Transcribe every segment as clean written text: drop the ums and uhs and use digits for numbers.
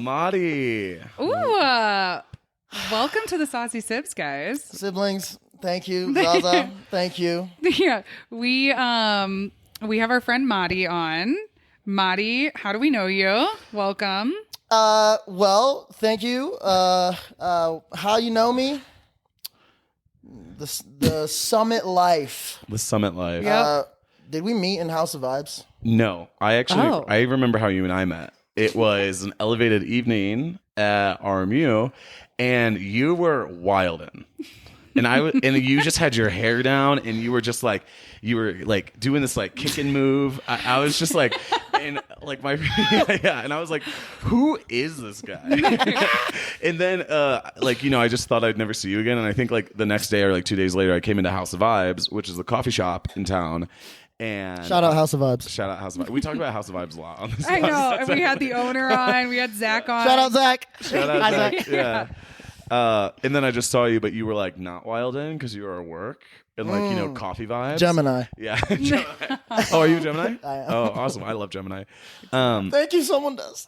Mah-di. Ooh, welcome to the Saucy Sibz, guys. Siblings, thank you. Zaza, thank you. Yeah, we have our friend Mah-di on. Mah-di, how do we know you? Welcome. Well, thank you. How you know me? The Summit Life. The Summit Life. Yep. Did we meet in House of Vibes? No, Oh. I remember how you and I met. It was an elevated evening at RMU, and you were wildin'. And you just had your hair down, and you were doing this like kicking move. I was just like, and like my yeah, and I was like, who is this guy? And then I just thought I'd never see you again. And I think like the next day or like 2 days later, I came into House of Vibes, which is a coffee shop in town. And Shout out House of Vibes. Shout out House of Vibes. We talk about House of Vibes a lot on this. I know. podcast. And we had the owner on. We had Zach on. Shout out Zach. Shout out Hi, Zach. Yeah. And then I just saw you, but you were like not wild in because you were at work and like coffee vibes. Gemini. Yeah. Gemini. Oh, are you a Gemini? I am. Oh, awesome! I love Gemini. Thank you. Someone does.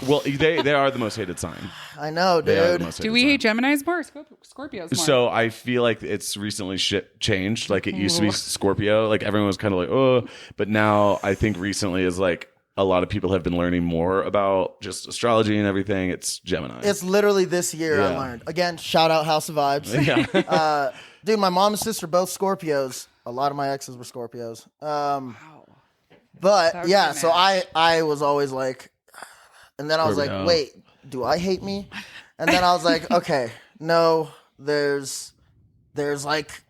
Well, they are the most hated sign. I know, They are the dude. most Do hated we sign. hate Geminis more or Scorpios more? So I feel like it's recently changed. Like it used to be Scorpio. Like everyone was kind of like, oh, but now I think recently is like a lot of people have been learning more about just astrology and everything. It's Gemini. It's literally this year I Yeah. learned. Again, shout out House of Vibes. Yeah. Dude, my mom and sister both Scorpios. A lot of my exes were Scorpios. Wow. But That was yeah, pretty so I was always like, and then I was like, Scorpio. wait, do I hate me? And then I was like, okay, no, there's like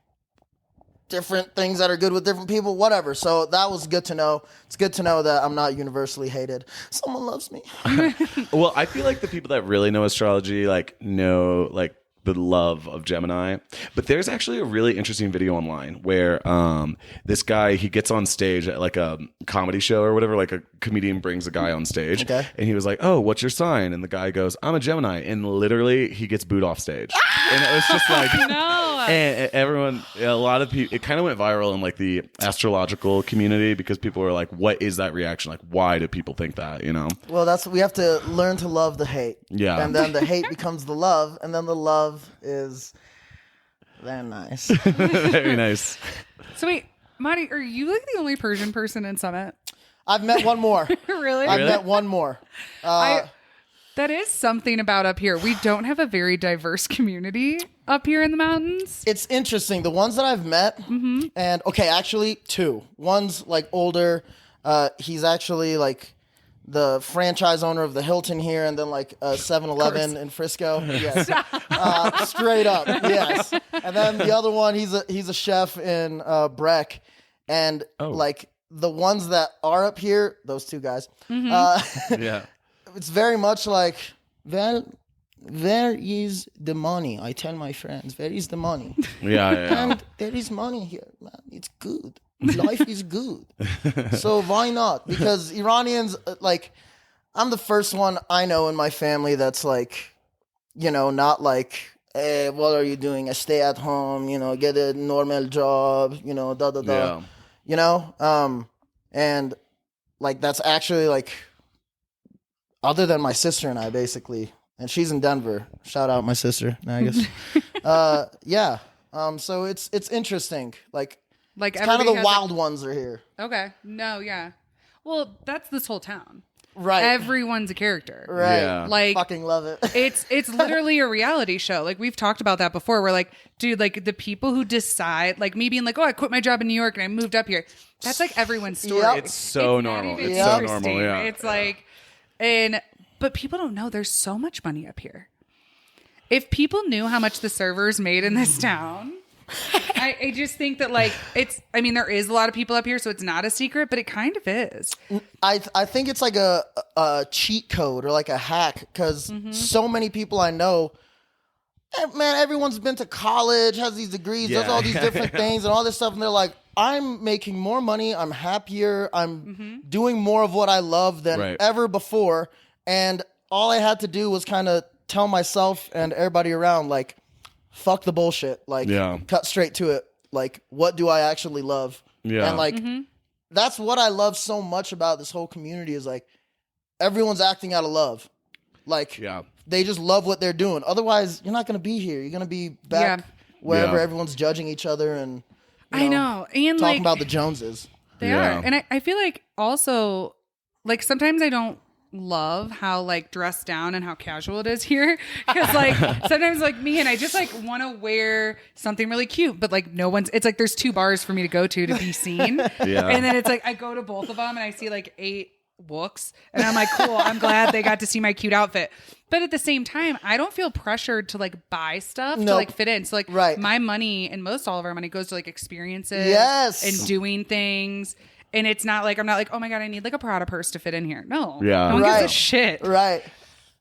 different things that are good with different people, whatever. So that was good to know. It's good to know that I'm not universally hated. Someone loves me. Well, I feel like the people that really know astrology like know like the love of Gemini. But there's actually a really interesting video online where this guy, he gets on stage at like a comedy show or whatever, like a comedian brings a guy on stage. Okay. And he was like, oh, what's your sign? And the guy goes, I'm a Gemini. And literally he gets booed off stage. And it was just like... No. And everyone, a lot of people, it kind of went viral in like the astrological community because people were like, what is that reaction? Like, why do people think that, you know? Well, we have to learn to love the hate. Yeah. And then the hate becomes the love, and then the love is very nice. Very nice. So wait, Mah-di, are you like the only Persian person in Summit? I've met one more. Really? I've met one more. That is something about up here. We don't have a very diverse community up here in the mountains. It's interesting. The ones that I've met, and okay, actually two. One's like older. He's actually like the franchise owner of the Hilton here, and then like 7-Eleven in Frisco. Yes, straight up. Yes. And then the other one, he's a chef in Breck, and like the ones that are up here, those two guys. Yeah. It's very much like, well, where is the money? I tell my friends, where is the money? Yeah. And there is money here, man. It's good. Life is good. So why not? Because Iranians, like, I'm the first one I know in my family that's like, not like, hey, what are you doing? I stay at home, get a normal job, Yeah. And like, that's actually like, other than my sister and I, basically, and she's in Denver. Shout out my sister, I guess. Yeah. So it's interesting. Like it's kind of everybody the has, wild ones are here. Okay. No, yeah. Well, that's this whole town. Right. Everyone's a character. Right. Yeah. Like Fucking love it. it's literally a reality show. Like we've talked about that before. We're like, dude, like the people who decide, like me being like, oh, I quit my job in New York and I moved up here. That's like everyone's story. Yep. It's so not normal. even It's so interesting. normal. Yeah. It's like, but people don't know there's so much money up here. If people knew how much the servers made in this town, I just think that like there is a lot of people up here, so it's not a secret, but it kind of is. I think it's like a cheat code or like a hack because so many people I know, man, everyone's been to college, has these degrees, does all these different things and all this stuff, and they're like, I'm making more money, I'm happier, I'm doing more of what I love than ever before, and all I had to do was kind of tell myself and everybody around, like, fuck the bullshit, like, cut straight to it, like, what do I actually love? Yeah. And like, that's what I love so much about this whole community is like, everyone's acting out of love. Like, Yeah. they just love what they're doing. Otherwise, you're not going to be here. You're going to be back wherever everyone's judging each other and I know. And talking about the Joneses. They are. And I feel like also, like, sometimes I don't love how like dressed down and how casual it is here, because like sometimes like me and I just like want to wear something really cute, but like no one's, it's like there's 2 bars for me to go to be seen. And then it's like I go to both of them and I see like 8 books and I'm like, cool, I'm glad they got to see my cute outfit. But at the same time, I don't feel pressured to like buy stuff to like fit in. So like my money and most all of our money goes to like experiences and doing things. And it's not like, I'm not like, oh my God, I need like a Prada purse to fit in here. No. Yeah. No one gives a shit. Right.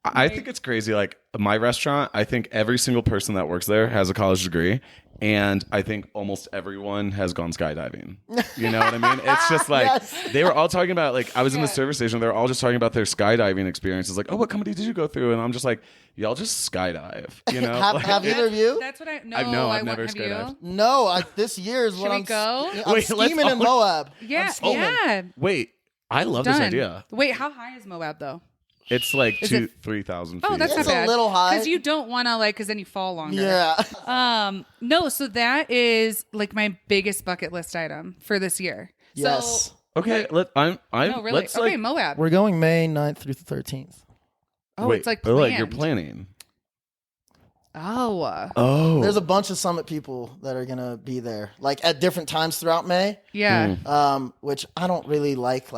I think it's crazy. Like my restaurant, I think every single person that works there has a college degree. And I think almost everyone has gone skydiving. You know what I mean? It's just like, they were all talking about, like, I was in the service station. They were all just talking about their skydiving experiences. Like, oh, what company did you go through? And I'm just like, y'all just skydive. You know? have either of you? That's what I, I've never skydived. No, this year is what I'm go? I'm Wait, scheming in Moab. Yeah. Wait, I love this idea. Wait, how high is Moab though? It's like 3,000 feet. Oh, that's not bad. It's a little high. Because you don't want to like, because then you fall longer. Yeah. No, so that is like my biggest bucket list item for this year. Yes. So, okay, no, really? let's Okay, like, Moab. We're going May 9th through the 13th. Oh, wait, it's like planned. like you're planning. Oh. There's a bunch of Summit people that are gonna be there, like at different times throughout May. Yeah. Which I don't really like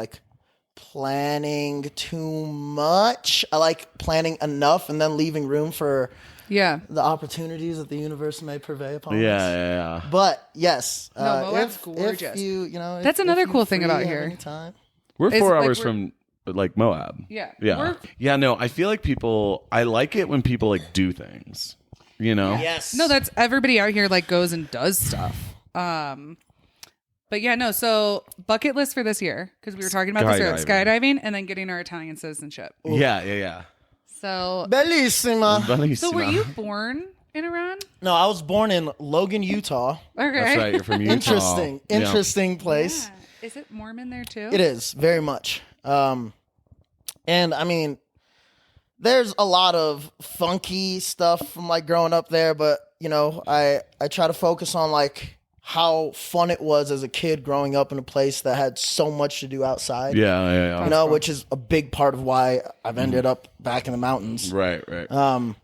planning too much. I like planning enough and then leaving room for the opportunities that the universe may purvey upon us. Yeah. But yes, Moab's gorgeous. If you know, that's another cool thing about here. Anytime. We're 4 hours from like Moab. Yeah. Yeah. No, I feel like I like it when people like do things. You know? Yes. No, that's everybody out here like goes and does stuff. But yeah, no. So bucket list for this year, because we were talking about this earlier, skydiving and then getting our Italian citizenship. Ooh. Yeah. So bellissima. So were you born in Iran? No, I was born in Logan, Utah. Okay, that's right. You're from Utah. Interesting place. Yeah. Is it Mormon there too? It is very much. And I mean, there's a lot of funky stuff from like growing up there, but you know, I try to focus on like how fun it was as a kid growing up in a place that had so much to do outside. Yeah. You know, which is a big part of why I've ended up back in the mountains. Right. But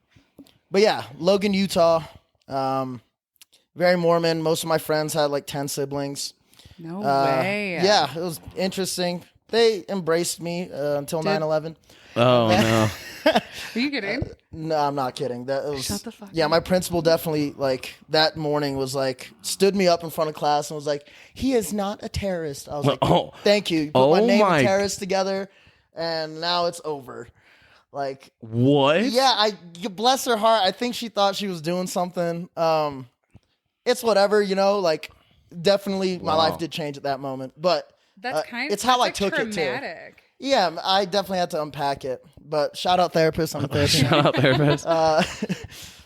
yeah, Logan, Utah, very Mormon. Most of my friends had like 10 siblings. No way. Yeah, it was interesting. They embraced me until 9/11. Oh, no. Are you kidding? No, I'm not kidding. Shut the fuck Yeah, up. my principal definitely, like, that morning was like, stood me up in front of class and was like, he is not a terrorist. I was like, thank you. You put my name and terrorist together, and now it's over. Like, what? Yeah, bless her heart. I think she thought she was doing something. It's whatever, you know, like, definitely my life did change at that moment. But it's how I took it too. Yeah, I definitely had to unpack it. But shout out therapist. I'm a therapist. Shout out therapist.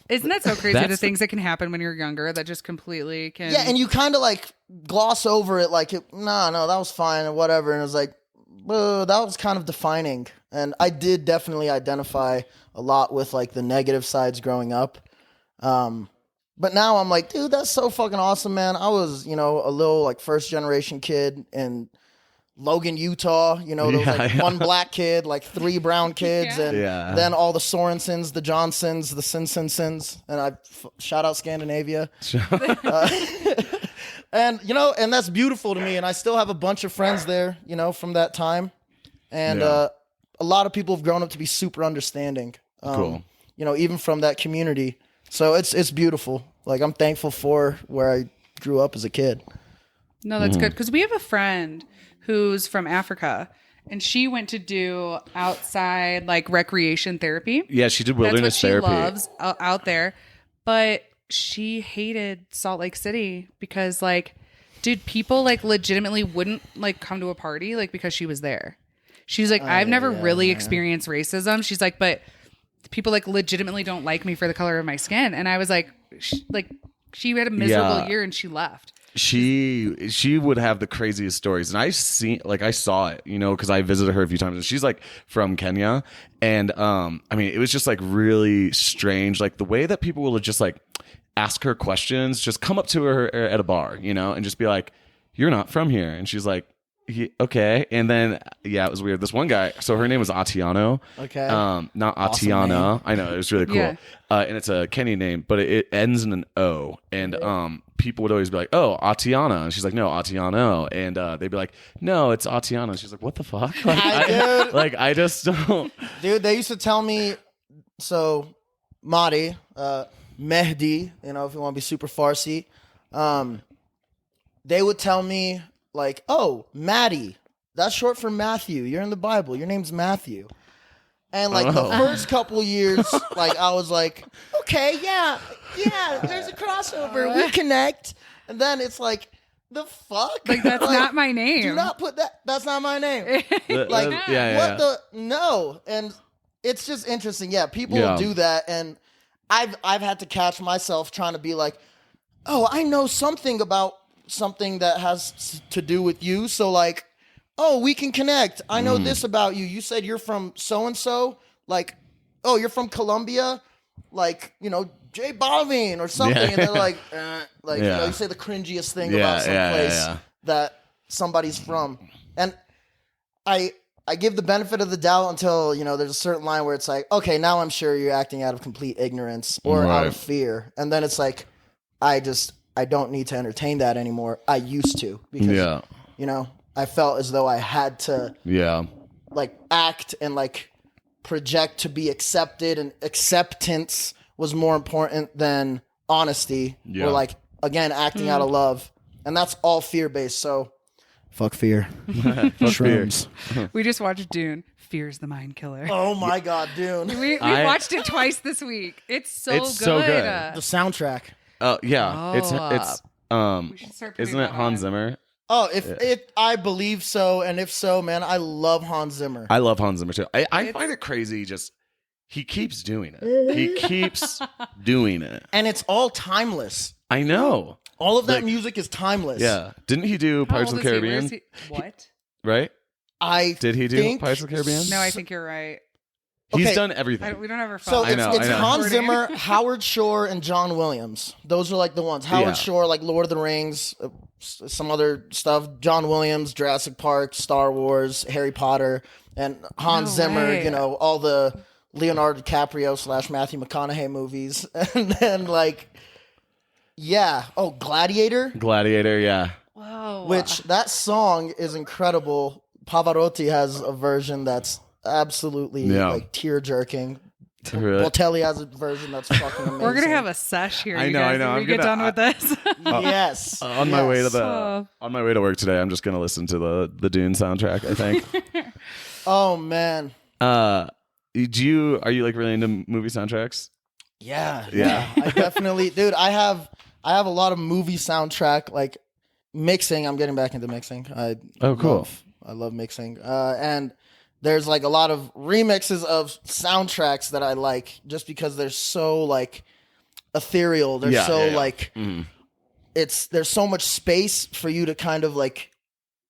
Isn't that so crazy? The things that can happen when you're younger that just completely can. Yeah, and you kind of like gloss over it, like, no, that was fine or whatever. And it was like, that was kind of defining. And I did definitely identify a lot with like the negative sides growing up. But now I'm like, dude, that's so fucking awesome, man. I was, you know, a little like first generation kid and Logan, Utah, you know, there was like one black kid, like 3 brown kids, and then all the Sorensens, the Johnsons, the Sinsons, and shout out Scandinavia. And, you know, and that's beautiful to me, and I still have a bunch of friends there, you know, from that time, and a lot of people have grown up to be super understanding, cool. You know, even from that community, so it's beautiful. Like, I'm thankful for where I grew up as a kid. No, that's good, because we have a friend who's from Africa, and she went to do outside like recreation therapy. Yeah, she did wilderness therapy. That's what she loves out there, but she hated Salt Lake City because like, dude, people like legitimately wouldn't like come to a party like because she was there. She's like, I've never really experienced racism. She's like, but people like legitimately don't like me for the color of my skin. And I was like, she had a miserable year and she left. she would have the craziest stories, and I saw it, because I visited her a few times, and she's like from Kenya, and I mean, it was just like really strange, like the way that people will just like ask her questions, just come up to her at a bar, and just be like, "You're not from here," and she's like, okay. And then it was weird. This one guy, so her name was Atiano. Okay. Not Awesome Atiana. I know, it was really cool. Yeah. And it's a Kenyan name, but it ends in an O. And people would always be like, "Oh, Atiana," and she's like, "No, Atiano," and they'd be like, "No, it's Atiana." And she's like, "What the fuck?" Like, I just don't. Dude, they used to tell me, so Mah-di, Mah-di, if you want to be super Farsi, they would tell me, like, "Oh, Maddie, that's short for Matthew. You're in the Bible. Your name's Matthew." And like the first couple years, like I was like, "Okay, yeah, there's a crossover. We connect." And then it's like, the fuck? Like, that's not my name. Do not put that. That's not my name. Like, yeah. what the? No. And it's just interesting. Yeah, people will do that, and I've had to catch myself trying to be like, "Oh, I know something about something that has to do with you, so like, oh, we can connect. I know this about you. You said you're from so and so, like, oh, you're from Colombia, like, J Balvin or something." And they're like, you say the cringiest thing about some place that somebody's from, and I give the benefit of the doubt until there's a certain line where it's like, okay, now I'm sure you're acting out of complete ignorance or out of fear, and then it's like, I don't need to entertain that anymore. I used to, because I felt as though I had to like act and like project to be accepted, and acceptance was more important than honesty or like, again, acting out of love. And that's all fear based. So fuck fear. Shrooms. We just watched Dune. Fear's the mind killer. Oh my God, Dune. We watched it twice this week. It's so good. The soundtrack. Yeah. It's We should start putting isn't it that Hans on. Zimmer? Oh, if I believe so, and if so, man, I love Hans Zimmer. I love Hans Zimmer too. I find it crazy. Just he keeps doing it. He keeps doing it, and it's all timeless. I know. All of that music is timeless. Yeah. Didn't he do How Pirates of old the is he? Where is Caribbean? he? What? Right? Did he do think- Pirates of the Caribbean? No, I think you're right. He's Okay. done everything. We don't ever So follow. it's I know. Hans Zimmer, Howard Shore, and John Williams. Those are like the ones. Howard Shore, like Lord of the Rings, some other stuff. John Williams, Jurassic Park, Star Wars, Harry Potter, and Hans No Zimmer. way. All the Leonardo DiCaprio / Matthew McConaughey movies, and then like, Gladiator. Gladiator, yeah. Whoa. Which that song is incredible. Pavarotti has a version that's absolutely like tear jerking. Really? Botelli has a version that's fucking amazing. We're gonna have a sesh here. I you know, guys. I know. When we I'm get gonna- done with this. Yes. On my way to Oh. on my way to work today, I'm just gonna listen to the Dune soundtrack, I think. Oh man. Are you like really into movie soundtracks? Yeah. Yeah. I definitely, dude. I have a lot of movie soundtrack like mixing. I'm getting back into mixing. Cool. I love mixing. And there's like a lot of remixes of soundtracks that I like just because they're so like ethereal. They're like there's so much space for you to kind of like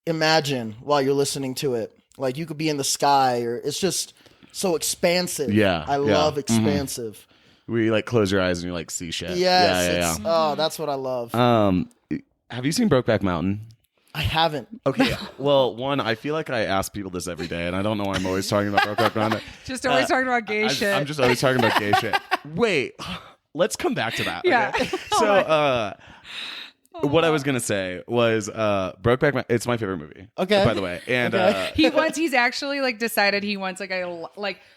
imagine while you're listening to it. Like you could be in the sky, or it's just so expansive. Yeah, I love expansive. Where you like close your eyes and you like see shit. Yes. Oh, that's what I love. Have you seen Brokeback Mountain? I haven't. Okay. Well, one, I feel like I ask people this every day, and I don't know why I'm always talking about Brokeback Mountain. Just always talking about gay shit. I'm just always talking about gay shit. Wait, let's come back to that. Yeah. Okay? So, what I was gonna say was Brokeback Mountain. It's my favorite movie. Okay. By the way, and He's actually like decided he wants like a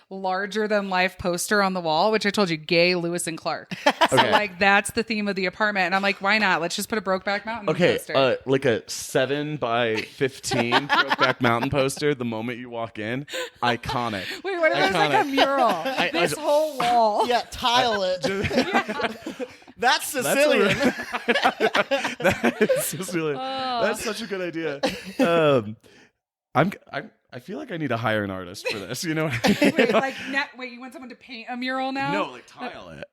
larger than life poster on the wall, which I told you, gay Lewis and Clark. So like that's the theme of the apartment, and I'm like, why not? Let's just put a Brokeback Mountain poster. Like a 7x15 Brokeback Mountain poster. The moment you walk in, iconic. Wait, what if there's like a mural? This whole wall. Yeah, tile it. That's Sicilian. That's Sicilian. That's such a good idea. I feel like I need to hire an artist for this. You know what I mean? Wait, you want someone to paint a mural now? No, like tile it.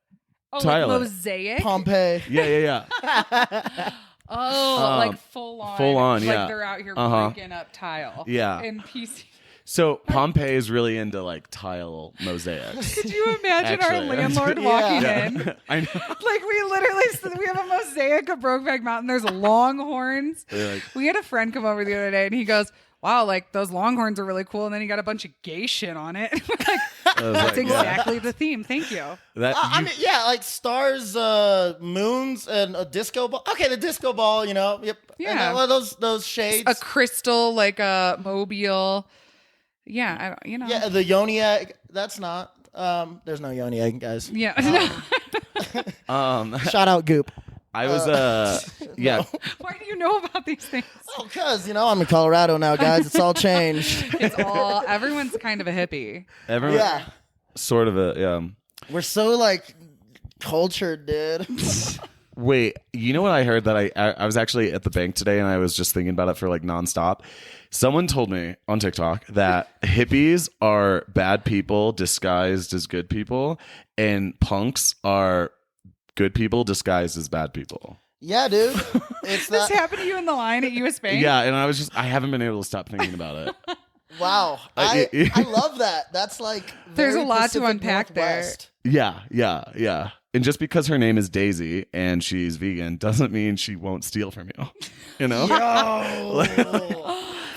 Oh, tile like it. mosaic? Pompeii. Yeah. Oh, like full on. Full on, like yeah. they're out here Uh-huh. breaking up tile. Yeah. And PC. So Pompeii is really into like tile mosaics. Could you imagine Actually, our landlord walking in? I know. Like we literally, we have a mosaic of Brokeback Mountain. There's longhorns. Like, We had a friend come over the other day and he goes, wow, like those longhorns are really cool. And then he got a bunch of gay shit on it. Like, that's exactly the theme. Thank you. I mean, yeah, like stars, moons, and a disco ball. Okay, the disco ball, you know. Yep. Yeah. And, those shades. A crystal, like a mobile. Yeah, I don't, Yeah, the yoni egg. That's not. There's no yoni egg, guys. Yeah. Shout out Goop. I was yeah. Why do you know about these things? Oh, because, I'm in Colorado now, guys. It's all changed. Everyone's kind of a hippie. Everyone, Yeah. sort of a yeah. We're so, like, cultured, dude. Wait, you know what I heard that I was actually at the bank today and I was just thinking about it for like nonstop. Someone told me on TikTok that hippies are bad people disguised as good people and punks are good people disguised as bad people. Yeah, dude. It's This that. happened to you in the line at US Bank? Yeah, and I haven't been able to stop thinking about it. Wow. I love that. That's like. There's very a lot to Pacific unpack there. Northwest. Yeah. And just because her name is Daisy and she's vegan doesn't mean she won't steal from you. You know?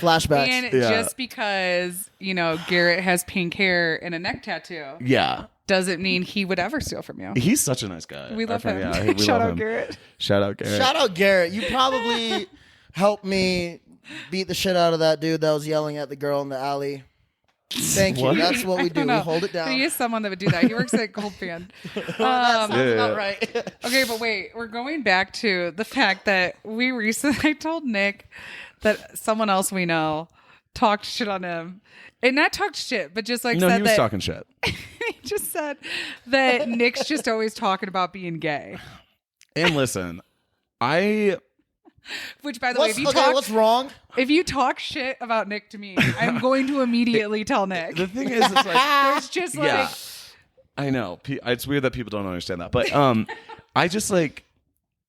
Flashbacks. And Yeah. just because, Garrett has pink hair and a neck tattoo Yeah. doesn't mean he would ever steal from you. He's such a nice guy. We love him. Yeah, we Shout love out him. Garrett. Shout out Garrett. Shout out Garrett. You probably helped me beat the shit out of that dude that was yelling at the girl in the alley. Thank you. What? That's what we do. We hold it down. He is someone that would do that. He works at Gold Fan. That sounds Yeah. about right. Okay, but wait, we're going back to the fact that I told Nick that someone else we know talked shit on him. And not talked shit, but just like No, said he was that talking shit. he just said that Nick's just always talking about being gay. And listen, Which, by the way, What's wrong? if you talk shit about Nick to me, I'm going to immediately tell Nick. the thing is, it's like, There's just like, yeah, I know. It's weird that people don't understand that, but I just like,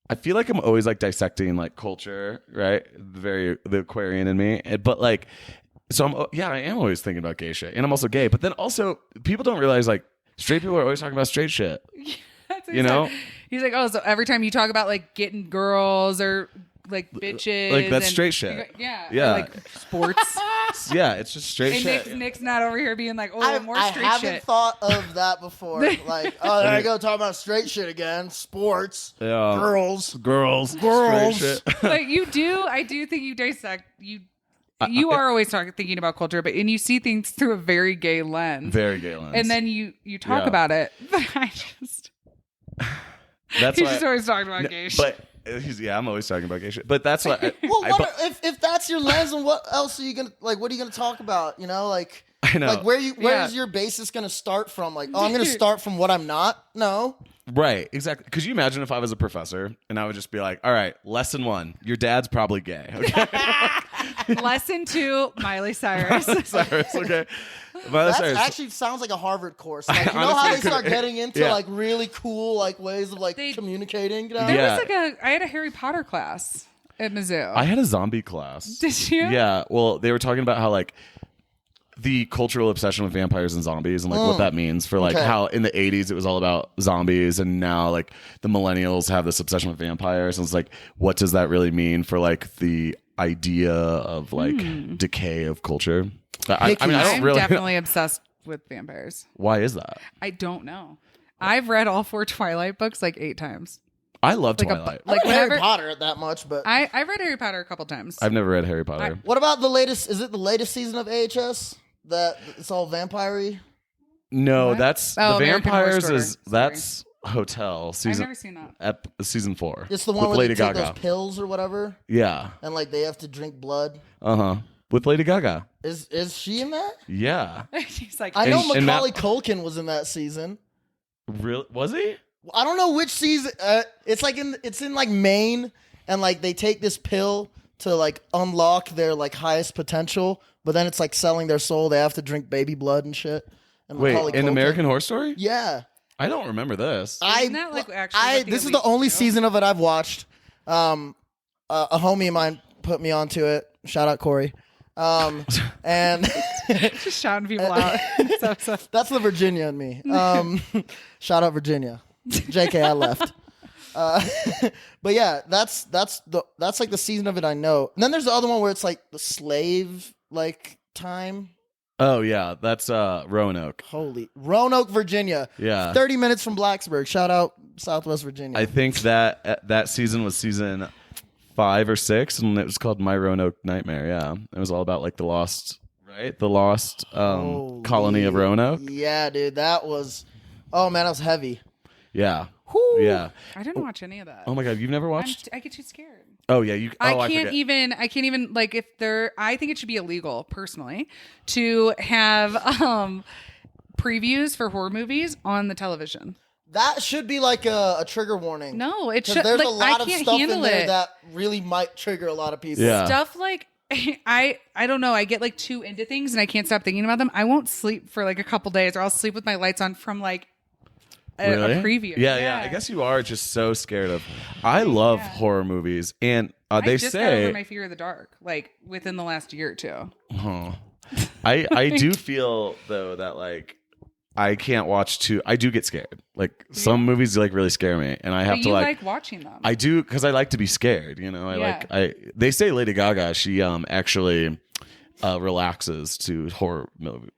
I feel like I'm always like dissecting like culture, right? The Aquarian in me, but like, so I am always thinking about gay shit, and I'm also gay. But then also, people don't realize like straight people are always talking about straight shit. that's what You he know? said. He's like, oh, so every time you talk about like getting girls or like bitches, Like, that's and- straight shit. Yeah, Yeah. or, like sports. Yeah, it's just straight And shit. Nick's not over here being like, oh, I more straight haven't shit. thought of that before. Like, oh, there I go talking about straight shit again. Sports. Yeah. Girls. Girls. Girls. Straight shit. But you do, I do think you dissect. You are always thinking about culture, and you see things through a very gay lens. Very gay lens. And then you talk Yeah. about it. But I just, that's he's why. just always talking about gay shit. But I'm always talking about gay shit. But that's why. Well, if that's your lens, and what else are you gonna like? What are you gonna talk about? Like, I know. like where's your basis gonna start from? Like, oh, I'm gonna start from what I'm not. No. Right, exactly. Could you imagine if I was a professor and I would just be like, all right, lesson 1, your dad's probably gay. Okay. Lesson 2, Miley Cyrus. Cyrus, okay. That actually sounds like a Harvard course. Like, you know how they start getting into Yeah. like really cool like ways of like communicating. There Yeah. was I had a Harry Potter class at Mizzou. I had a zombie class. Did you? Yeah. Well, they were talking about how like the cultural obsession with vampires and zombies and like what that means for like how in the 80s it was all about zombies and now like the millennials have this obsession with vampires and it's like what does that really mean for like the idea of like decay of culture? I mean, I don't I'm really definitely obsessed with vampires. Why is that? I don't know. I've read all 4 Twilight books like 8 times. I love Like Twilight. Like whenever Harry Potter that much, but I've read Harry Potter a couple times. I've never read Harry Potter. what about the latest? Is it the latest season of AHS that it's all vampire-y? No, What? that's Oh, the American Horror vampires Story. is Sorry. that's Hotel I've season never seen that. season 4. It's the one with where Lady they take Gaga. those pills or whatever, Yeah. and like they have to drink blood. With Lady Gaga. Is she in that? Yeah. She's like, I know And Macaulay Culkin was in that season. Really? Was he? I don't know which season. It's in like Maine, and like they take this pill to like unlock their like highest potential, but then it's like selling their soul. They have to drink baby blood and shit. And Wait, Macaulay in Culkin- American Horror Story? Yeah. I don't remember this. Isn't that, like, actually what the this is Elite the only do? season of it I've watched. a homie of mine put me onto it. Shout out Corey. And Just shouting people out. So. that's the Virginia in me. Shout out Virginia. JK, I left. But yeah, that's like the season of it I know. And then there's the other one where it's like the slave like time. Oh yeah, that's Roanoke. Holy Roanoke, Virginia. Yeah. 30 minutes from Blacksburg. Shout out Southwest Virginia. I think that season was season 5 or 6, and it was called My Roanoke Nightmare. Yeah, it was all about like the lost colony of Roanoke. Yeah, dude, that was. Oh man, that was heavy. Yeah. Whew. Yeah. I didn't watch any of that. Oh my god, you've never watched? I get too scared. Oh yeah, you. I I can't forget. even like if there. I think it should be illegal personally to have previews for horror movies on the television. That should be like a trigger warning. No, it 'Cause should. there's Like, a lot I of can't stuff handle in there it. that really might trigger a lot of people. Yeah. Stuff like I don't know. I get like too into things and I can't stop thinking about them. I won't sleep for like a couple days, or I'll sleep with my lights on from like a preview. Yeah. I guess you are just so scared of. I love horror movies, and I they just got say over my fear of the dark, like within the last year or two. I do feel though that like I can't watch too. I do get scared. Like some movies like really scare me, and I have But to you like watching them. I do because I like to be scared. You know, They say Lady Gaga she actually relaxes to horror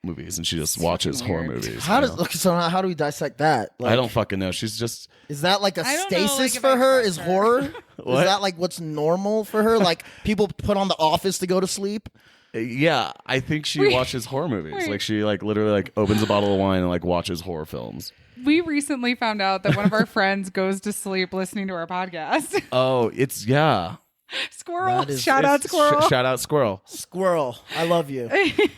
movies, and she just watches horror movies. How you does know? so how do we dissect that? Like, I don't fucking know. She's just Is that like a I don't know, stasis like, if for I her? trust Is her. horror? Is What? that like what's normal for her? Like people put on The Office to go to sleep? yeah. I think she watches horror movies. wait. Like she like literally like opens a bottle of wine and like watches horror films. We recently found out that one of our friends goes to sleep listening to our podcast. Oh, it's yeah. Squirrel. That is- Shout out Squirrel. Shout out Squirrel. Squirrel, I love you.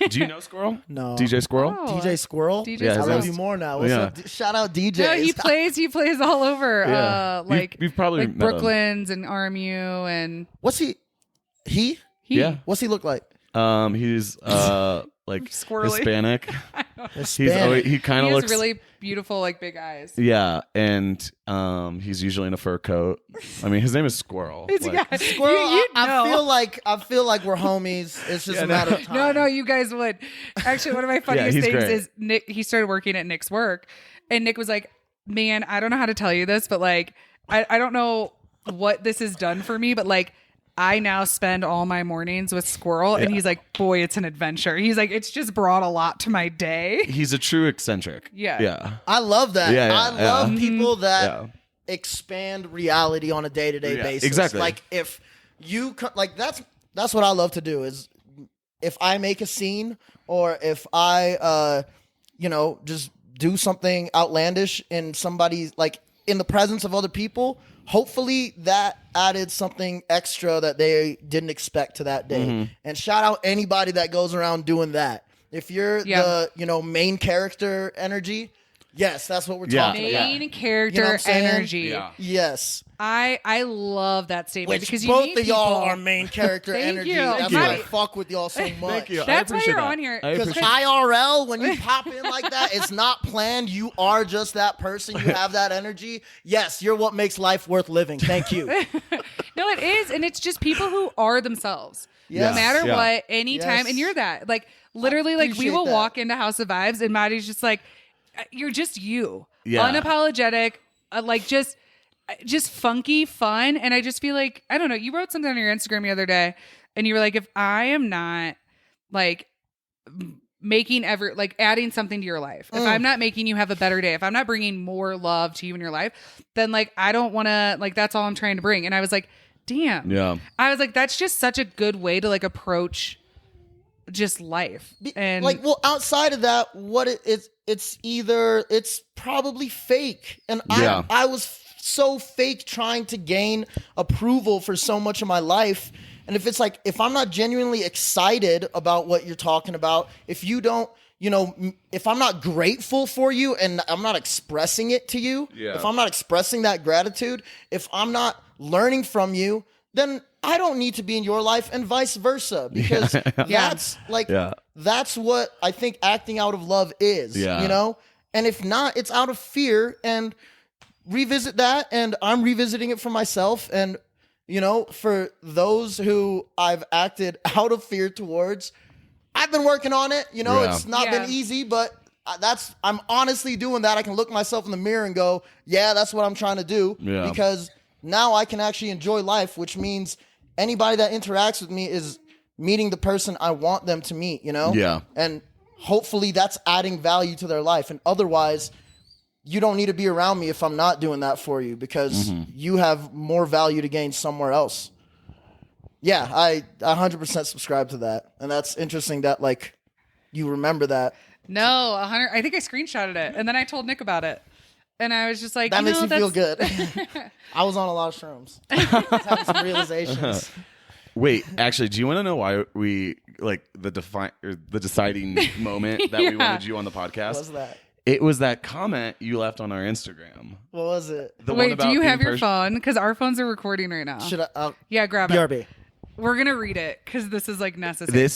Do you know Squirrel? No. DJ Squirrel. Oh. DJ Squirrel? DJ Yeah, I his love name's- you more now. What's Yeah. up? Shout out DJ. No, he plays all over. Yeah. Like You've probably like met him. Brooklyn's and RMU and What's he? He? Yeah. What's he look like? He's like Squirrely. Hispanic. Hispanic. He kind he of has looks really beautiful like big eyes. yeah, and he's usually in a fur coat. I mean, his name is Squirrel. It's, Like, yeah, Squirrel, you I know. feel like we're homies. It's just Yeah, a matter of time. No, you guys would. Actually, one of my funniest he's things great. is Nick. He started working at Nick's work, and Nick was like, "Man, I don't know how to tell you this, but like, I don't know what this has done for me, but like." I now spend all my mornings with Squirrel, and he's like, boy, it's an adventure. He's like, it's just brought a lot to my day. he's a true eccentric. Yeah. I love that. Yeah, I love people that Yeah. expand reality on a day-to-day Yeah, basis. exactly. Like if you like that's what I love to do is if I make a scene or if I just do something outlandish in somebody's like in the presence of other people, hopefully that added something extra that they didn't expect to that day. Mm-hmm. And shout out anybody that goes around doing that. If you're the main character energy, yes, that's what we're talking about. Main character You know what I'm saying? energy. Yeah. Yes. I love that statement Which because you both meet of y'all people- are main character Thank energy. you. That's Thank why I you. fuck with y'all so much. Thank you. I That's why appreciate you're that. on here. I Because appreciate IRL, when you pop in like that, it's not planned. You are just that person. You have that energy. Yes, you're what makes life worth living. Thank you. No, it is, and it's just people who are themselves. Yes. No matter Yeah. what, anytime, Yes. and you're that. Like literally, like we appreciate will that. walk into House of Vibes, and Mah-di's just like, you're just you, Yeah. unapologetic, like just funky, fun, and I just feel like I don't know. You wrote something on your Instagram the other day, and you were like, if I am not like making adding something to your life, if I'm not making you have a better day, if I'm not bringing more love to you in your life, then like I don't want to like that's all I'm trying to bring. And I was like, damn. Yeah. I was like, that's just such a good way to like approach just life. And like, well, outside of that, what it's probably fake. And Yeah. I was so fake trying to gain approval for so much of my life. And if it's like, if I'm not genuinely excited about what you're talking about, if you don't, if I'm not grateful for you and I'm not expressing it to you, Yeah. if I'm not expressing that gratitude, if I'm not learning from you, then I don't need to be in your life and vice versa. Because that's like, Yeah. that's what I think acting out of love is, Yeah. And if not, it's out of fear, and revisit that. And I'm revisiting it for myself. And, You know, for those who I've acted out of fear towards, I've been working on it. You know, it's not been easy, but I'm honestly doing that. I can look myself in the mirror and go, yeah, that's what I'm trying to do. Yeah. Because now I can actually enjoy life, which means anybody that interacts with me is meeting the person I want them to meet, you know? Yeah. And hopefully that's adding value to their life. And otherwise, you don't need to be around me if I'm not doing that for you, because you have more value to gain somewhere else. Yeah, I 100% subscribe to that. And that's interesting that, like, you remember that. No, 100. I think I screenshotted it. And then I told Nick about it. And I was just like, that makes me feel good. I was on a lot of shrooms. I was having some realizations. Wait, actually, do you want to know why we, like, the deciding moment that we wanted you on the podcast? What was that? It was that comment you left on our Instagram. What was it? Wait, do you have your phone? Because our phones are recording right now. Should I? Yeah, grab BRB. it. We're going to read it because this is, like, necessary.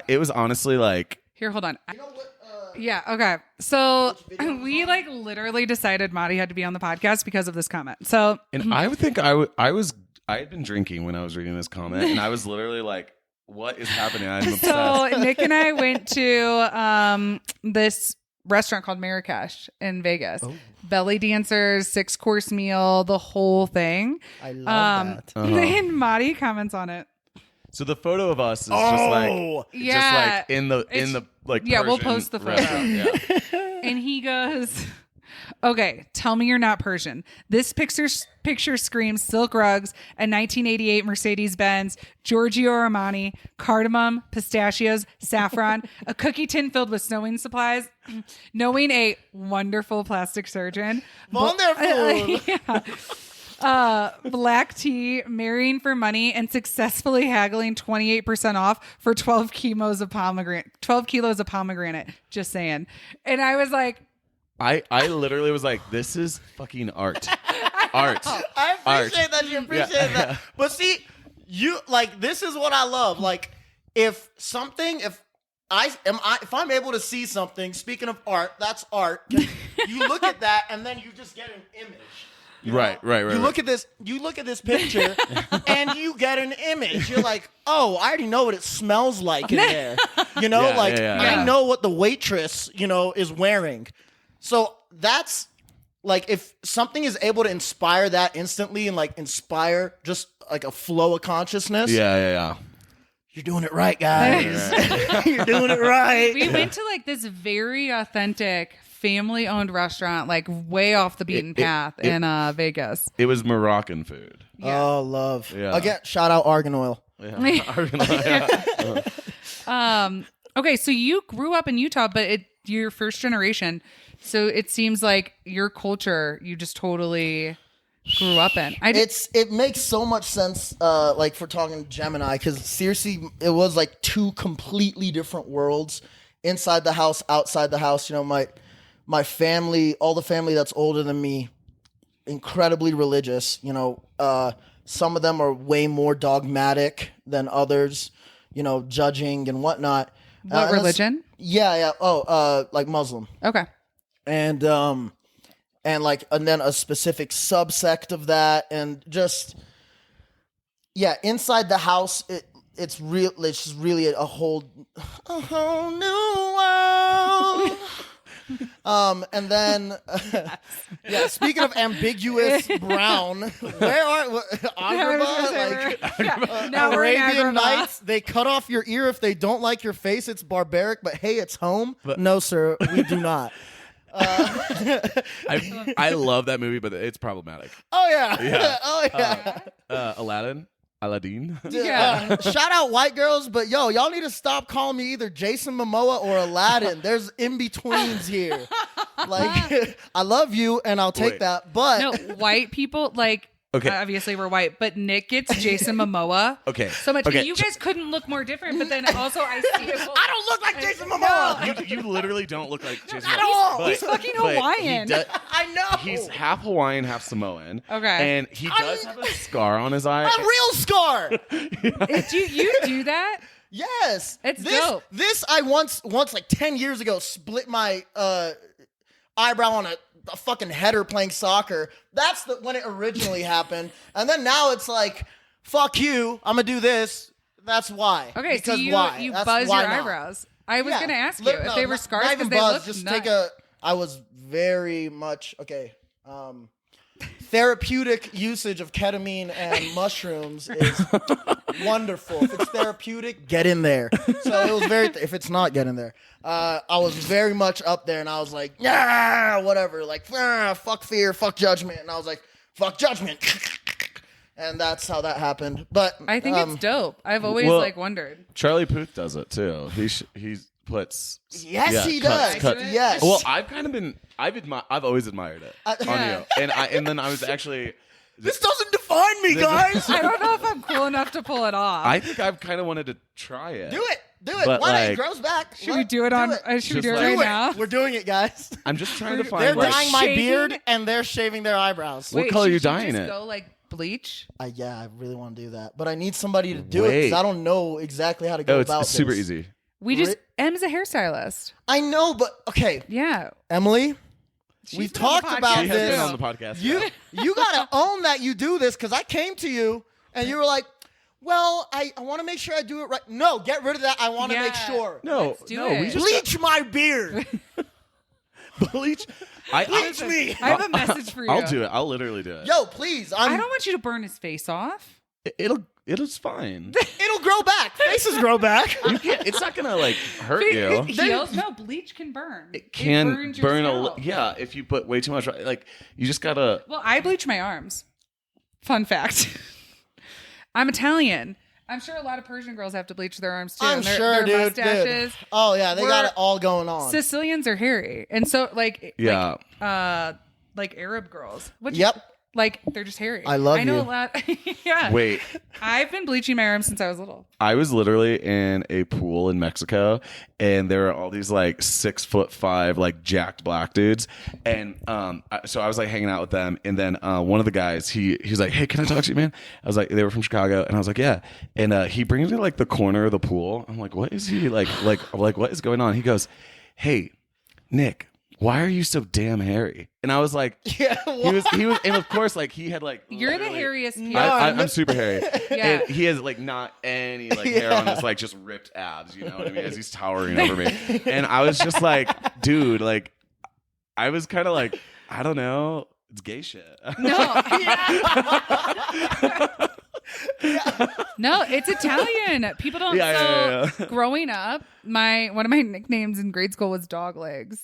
It was honestly like... Here, hold on. You know what? Yeah, okay. So we, like, literally decided Mah-di had to be on the podcast because of this comment. So... And I would think I had been drinking when I was reading this comment, and I was literally like, what is happening? I'm obsessed. So Nick and I went to this restaurant called Marrakesh in Vegas. Oh. Belly dancers, 6-course meal, the whole thing. I love that. And Mah-di comments on it. So the photo of us is just like in the like yeah, Persian we'll post the photo. Yeah. And he goes, okay, tell me you're not Persian. This picture screams silk rugs, a 1988 Mercedes-Benz, Giorgio Armani, cardamom, pistachios, saffron, a cookie tin filled with sewing supplies, knowing a wonderful plastic surgeon. Wonderful. Black tea, marrying for money, and successfully haggling 28% off for 12 kilos of pomegranate. Just saying. And I was like, I literally was like, this is fucking art. Art. I appreciate that you appreciate that. But see, you like, this is what I love. Like, if I'm able to see something, speaking of art, that's art. You look at that and then you just get an image. Right. You look at this picture and you get an image. You're like, oh, I already know what it smells like in there. You know, I know what the waitress, is wearing. So that's like, if something is able to inspire that instantly and like inspire just like a flow of consciousness. Yeah. You're doing it right, guys. You're doing it right. We went to like this very authentic family-owned restaurant, like way off the beaten path in Vegas. It was Moroccan food. Yeah. Oh, love. Yeah. Again, shout out Argan Oil. Yeah. Argan Oil. Yeah. Okay, so you grew up in Utah, but you're first generation. So it seems like your culture, you just totally grew up in. It makes so much sense, like for talking Gemini, because seriously, it was like two completely different worlds. Inside the house, outside the house. My family, all the family that's older than me, incredibly religious. Some of them are way more dogmatic than others, judging and whatnot. What religion? Yeah. Oh, like Muslim. Okay. And then a specific subsect of that, and just, inside the house, it's real. It's just really a whole new world. And then, speaking of ambiguous brown, where are Agrabah? Arabian Nights, they cut off your ear if they don't like your face. It's barbaric, but hey, it's home. No, sir, we do not. I love that movie, but it's problematic. Oh yeah. Aladdin. Shout out white girls, but y'all need to stop calling me either Jason Momoa or Aladdin. There's in-betweens here. Like, I love you and I'll take that, but no, white people, like, okay, obviously we're white, but Nick gets Jason Momoa. Okay. So much. Okay. You guys couldn't look more different, but then also I see it. I don't look like Jason Momoa. No. You literally don't look like Jason at all. He's fucking Hawaiian. I know. He's half Hawaiian, half Samoan. Okay. And he does have a scar on his eye. A real scar. Do you do that? Yes. It's dope. This I once like 10 years ago split my eyebrow on a fucking header playing soccer. That's when it originally happened. And then now it's like fuck you, I'm gonna do this. That's why. Okay, so Because you why? That's buzz why your not. eyebrows. I was Yeah. gonna ask you Look, if no, they were not scarred even because they buzz, look just nuts. I was very much therapeutic usage of ketamine and mushrooms is wonderful. If it's therapeutic, get in there. So it was very. If it's not, get in there. I was very much up there, and I was like, yeah, whatever. Like, fuck fear, fuck judgment, and I was like, fuck judgment. And that's how that happened. But I think it's dope. I've always wondered. Charlie Puth does it too. He puts. Yes, he does. Cuts. Yes. Well, I've always admired it on you, and then I was actually. This doesn't define me, guys. I don't know if I'm cool enough to pull it off. I think I've kind of wanted to try it. Do it. But, Why not? like, It grows back. Should we do it on? Should we do it Just right like- now? We're doing it, guys. I'm just trying to find. They're like, dyeing my shaving? beard and they're shaving their eyebrows. What color should are you you dyeing just it? Go like bleach. Yeah, I really want to do that, but I need somebody to do it Wait. because I don't know exactly how to go Oh, about it's super this. easy. We just M's a hairstylist. I know, but okay, Yeah. Emily, She's we've been on the talked podcast about She has this. been on the podcast. You gotta own that you do this because I came to you and you were like, "Well, I want to make sure I do it right." No, get rid of that. I want to make Yeah. sure. No, Let's do no, it. we just Bleach my beard. bleach. Bleach me. I have a message for you. I'll do it. I'll literally do it. Yo, please. I don't want you to burn his face off. It's fine. It'll grow back. Faces grow back. You can't. It's not gonna like hurt you. Heels? No, bleach can burn. It can burns your burn scalp. yeah, if you put way too much. Like you just gotta. Well, I bleach my arms. Fun fact. I'm Italian. I'm sure a lot of Persian girls have to bleach their arms too. I'm and their, sure, their dude. mustaches. Oh yeah, they got We're- it all going on. Sicilians are hairy, and so like Yeah. like Arab girls. Yep. Like they're just hairy. I love I know you. a lot. Yeah. Wait, I've been bleaching my arms since I was little. I was literally in a pool in Mexico, and there were all these like 6'5" like jacked black dudes, and so I was like hanging out with them, and then one of the guys he's like, "Hey, can I talk to you, man?" I was like, they were from Chicago, and I was like, "Yeah," and he brings me to like the corner of the pool. I'm like, "What is he like what is going on?" He goes, "Hey, Nick, why are you so damn hairy?" And I was like, Yeah, he was, and of course, like he had like You're the literally- hairiest. No, I'm super hairy. Yeah. And he has like not any like hair on his like just ripped abs, you know what I mean? As he's towering over me. And I was just like, dude, like I was kind of like, I don't know, it's gay shit. No. No, it's Italian. People don't. Yeah, so growing up, one of my nicknames in grade school was dog legs.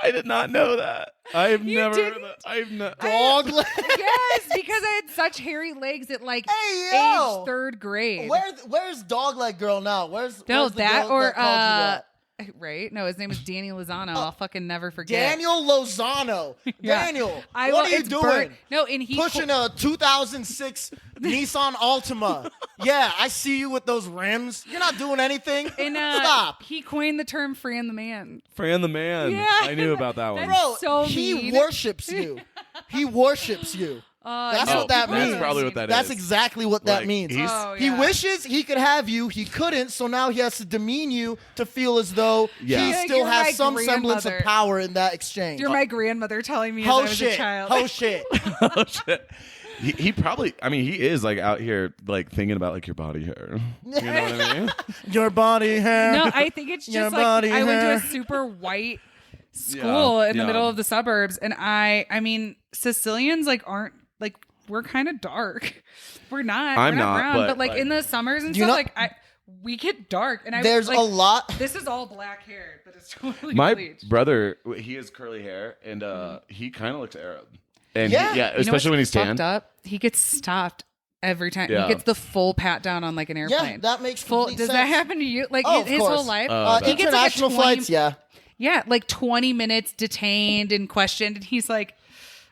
I did not know that. I've You never heard didn't? that. I've not. dog leg. Yes, because I had such hairy legs at like Hey, yo. age third grade. Where's dog leg girl now? Where's No, the that girl or that called you that? right? No, his name was Danny Lozano. I'll fucking never forget. Daniel Lozano. Yeah. Daniel, What what are you doing? No, and he Pushing a 2006 Nissan Altima. Yeah, I see you with those rims. You're not doing anything. and, Stop. He coined the term "Fran the Man." Fran the man. Yeah. I knew about that one. That's Bro, so he mean. worships you. He worships you. That's Oh, what that people means. That's probably what that is. That's exactly what that Like, means. he's- Oh, He yeah. wishes he could have you. He couldn't, so now he has to demean you to feel as though Yeah. he Like, still you're my has some semblance of grandmother. power in that exchange. You're my grandmother telling me as I Ho was a shit. child. Ho shit. Oh, shit. He probably, I mean, he is like out here like thinking about like your body hair. You know what I mean? Your body hair. No, I think it's Your just like body I went to a hair. super white school in the yeah. middle of the suburbs, and I mean, Sicilians like aren't like we're kind of dark. We're not. I'm we're not, not, brown, but, but like like- in the summers and You stuff, know- we get dark, and I There's like, a lot. This is all black hair, but it's totally My bleached. brother, he has curly hair, and he kind of looks Arab. And Yeah. yeah, You know especially when what's he's tan. fucked up. He gets stopped every time. Yeah. He gets the full pat down on like an airplane. Yeah, that makes full. complete Does sense. that happen to you? Like Oh, of his course. whole life. I He bet. gets like a International 20 flights, yeah. Yeah, like 20 minutes detained and questioned, and he's like,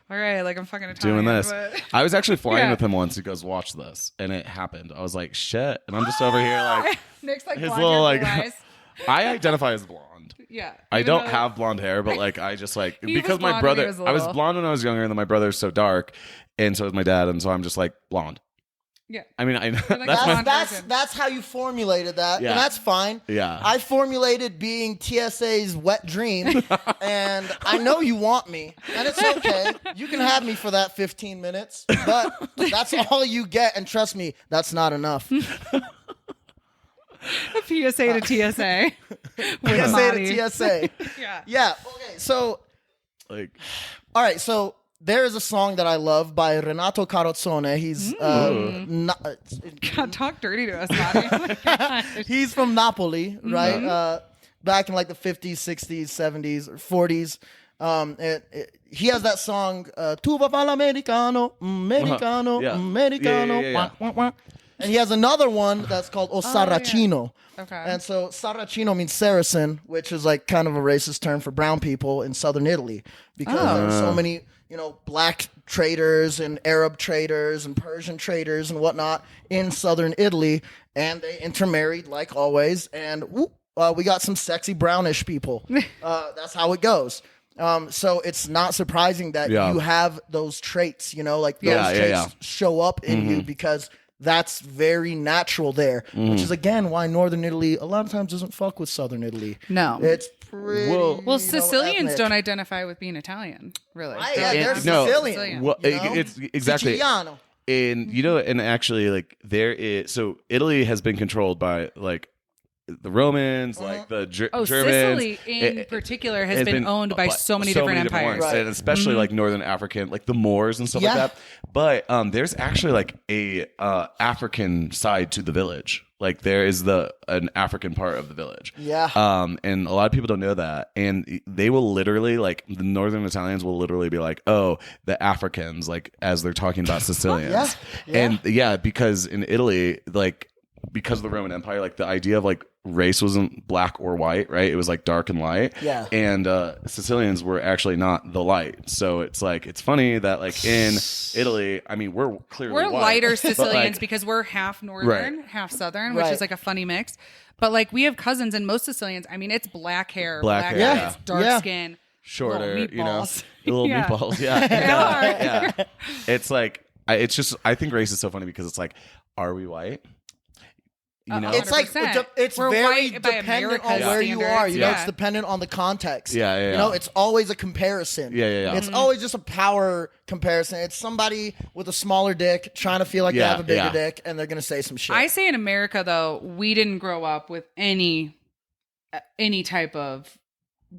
"All right, like I'm fucking Italian." Doing this. but-" I was actually flying Yeah. with him once. He goes, "Watch this," and it happened. I was like, "Shit!" And I'm just over here like Nick's like his blonde little hair, like. blue eyes. I identify as blonde. Yeah, I even don't though- have blonde hair, but like I just like He was because my blonde when he brother, was I was little. blonde when I was younger, and then my brother's so dark, and so is my dad, and so I'm just like blonde. Yeah. I mean, I know like, that's my That's how you formulated that, Yeah. and that's fine. Yeah. I formulated being TSA's wet dream, and I know you want me, and it's okay. You can have me for that 15 minutes, but that's all you get, and trust me, that's not enough. A PSA to TSA. With TSA Mah-di. to TSA. Yeah. Yeah. Okay. So, like. all right. So there is a song that I love by Renato Carrozzone. He's God, talk dirty to us, Mah-di. he's from Napoli, right? Back in like the 50s, 60s, 70s, or 40s. He has that song, Tu va l'americano, americano, Yeah. americano. Yeah. Wah, wah, wah. And he has another one that's called O Sarracino. Okay. And so Sarracino means Saracen, which is like kind of a racist term for brown people in southern Italy, because there's so many, black traders and Arab traders and Persian traders and whatnot in southern Italy, and they intermarried like always, and we got some sexy brownish people. That's how it goes. So it's not surprising that you have those traits, like those traits show up in you, because that's very natural there, which is again why northern Italy a lot of times doesn't fuck with southern Italy. No. It's pretty. Well, Sicilians ethnic. don't identify with being Italian, really. They're no. Sicilian. Well, it's exactly. Siciliano. And actually, like there is. So Italy has been controlled by like the Romans, like the Germans. Sicily in particular has been owned by so many different empires. ones, and especially like Northern African, like the Moors and stuff like that. But there's actually like a African side to the village. Like there is an African part of the village. Yeah. And a lot of people don't know that. And they will literally, like, the Northern Italians will literally be like, oh, the Africans, like, as they're talking about Sicilians. And because in Italy, like, because of the Roman Empire, like the idea of like race wasn't black or white, right? It was like dark and light. Yeah. And Sicilians were actually not the light. So it's like, it's funny that like in Italy, I mean, we're clearly We're white, lighter but, Sicilians like, because we're half northern, half southern, which Right. is like a funny mix. But like we have cousins, and most Sicilians, I mean, it's black hair, Black black hair, eyes, yeah. dark Yeah. skin, shorter, little meatballs. little Yeah. meatballs. Yeah. They are. Yeah. It's like, I think race is so funny because it's like, are we white? You know? It's like 100%. it's We're very white by dependent on America's where you are. You know, standards. it's dependent on the context. Yeah. You know, it's always a comparison. Yeah. It's always just a power comparison. It's somebody with a smaller dick trying to feel like they have a bigger dick, and they're gonna say some shit. I say in America though, we didn't grow up with any type of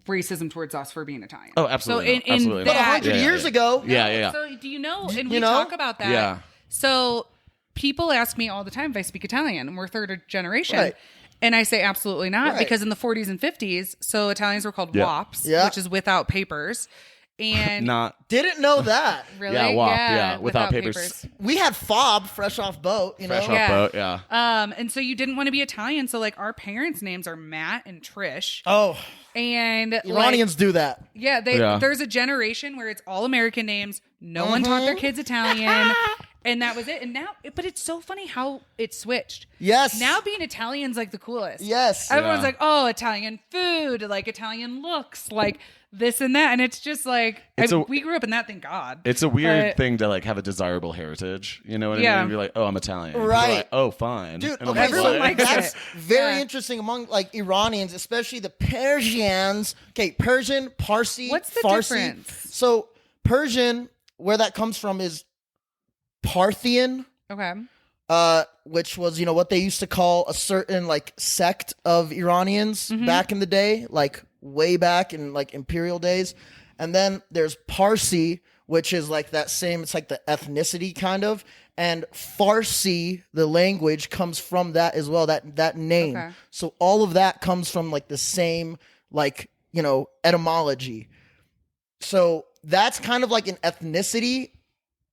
racism towards us for being Italian. Oh, absolutely. So in Absolutely. but that, 100 years ago, Yeah. So do you know? And You we know? talk about that. Yeah. So people ask me all the time if I speak Italian, and we're third generation. Right. And I say absolutely not, Right. because in the 40s and 50s, so Italians were called Yeah. wops, Yeah. which is without papers. And Not. didn't know that. really, Yeah, WAP, yeah, without papers. We had fob fresh off boat. You know, Fresh off Yeah. boat, yeah. And so you didn't want to be Italian. So like our parents' names are Matt and Trish. oh, And Iranians do that. Yeah, there's a generation where it's all American names. No one taught their kids Italian. And that was it. And now, but it's so funny how it switched. Yes. Now being Italian's like the coolest. Yes. Everyone's Yeah. like, oh, Italian food, like Italian looks, like this and that. And it's just like, we grew up in that, thank God. It's a weird But- thing to like have a desirable heritage. You know what I Yeah. mean? And be like, oh, I'm Italian. People are Right. like, oh, fine. Dude, And I'm okay, like, Everyone so what? likes that's it. very Yeah. interesting among like Iranians, especially the Persians. Okay, Persian, Parsi, What's the Farsi. difference? So Persian, where that comes from is Parthian, Okay. which was, you know, what they used to call a certain like sect of Iranians back in the day, like way back in like imperial days. And then there's Parsi, which is like that same, it's like the ethnicity kind of. And Farsi, the language, comes from that as well, that name. Okay. So all of that comes from like the same, like, you know, etymology. So that's kind of like an ethnicity.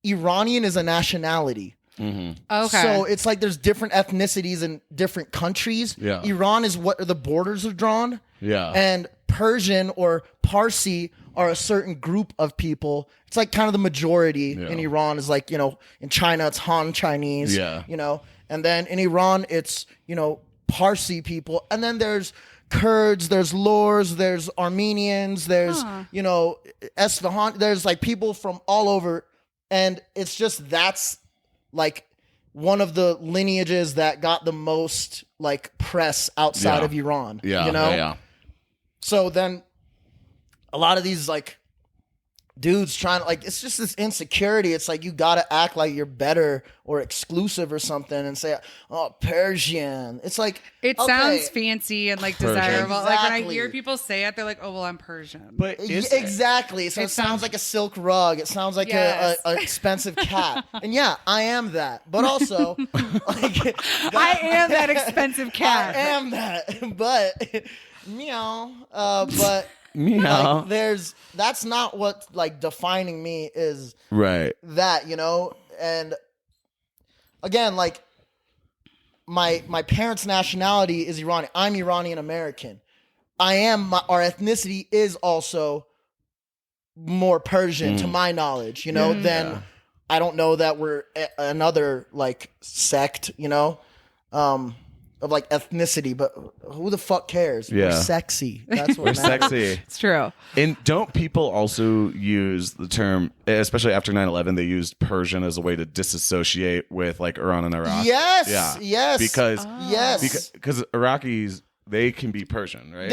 Iranian is a nationality. Okay. So it's like there's different ethnicities in different countries. Yeah. Iran is what the borders are drawn. Yeah. And Persian or Parsi are a certain group of people. It's like kind of the majority in Iran is like, you know, in China it's Han Chinese. Yeah. You know, and then in Iran it's, you know, Parsi people. And then there's Kurds, there's Lurs, there's Armenians, there's, you know, Esfahan. There's like people from all over. And it's just that's like one of the lineages that got the most like press outside of Iran. Yeah, you know. yeah. So then, a lot of these like dudes trying to like, it's just this insecurity. It's like you gotta act like you're better or exclusive or something, and say, "Oh, Persian." It's like it sounds fancy and like Persian. desirable. Like when I Exactly. hear people say it, they're like, "Oh, well, I'm Persian." But Exactly. So it sounds like a silk rug. It sounds like Yes. a expensive cat. And yeah, I am that. But also, like, I am that expensive cat. I am that. But meow. But meow. like, that's not what like defining me is. Right. That, you know. And again, like my parents' nationality is Iranian. I'm Iranian American. Our ethnicity is also more Persian to my knowledge, you know, than I don't know that we're another like sect, you know, of like ethnicity, but who the fuck cares? Yeah. We're sexy. That's what We're matters. sexy. It's true. And don't people also use the term, especially after 9/11, they used Persian as a way to disassociate with like Iran and Iraq? Yes. Yeah. Yes. Because yes. because Iraqis, they can be Persian, right?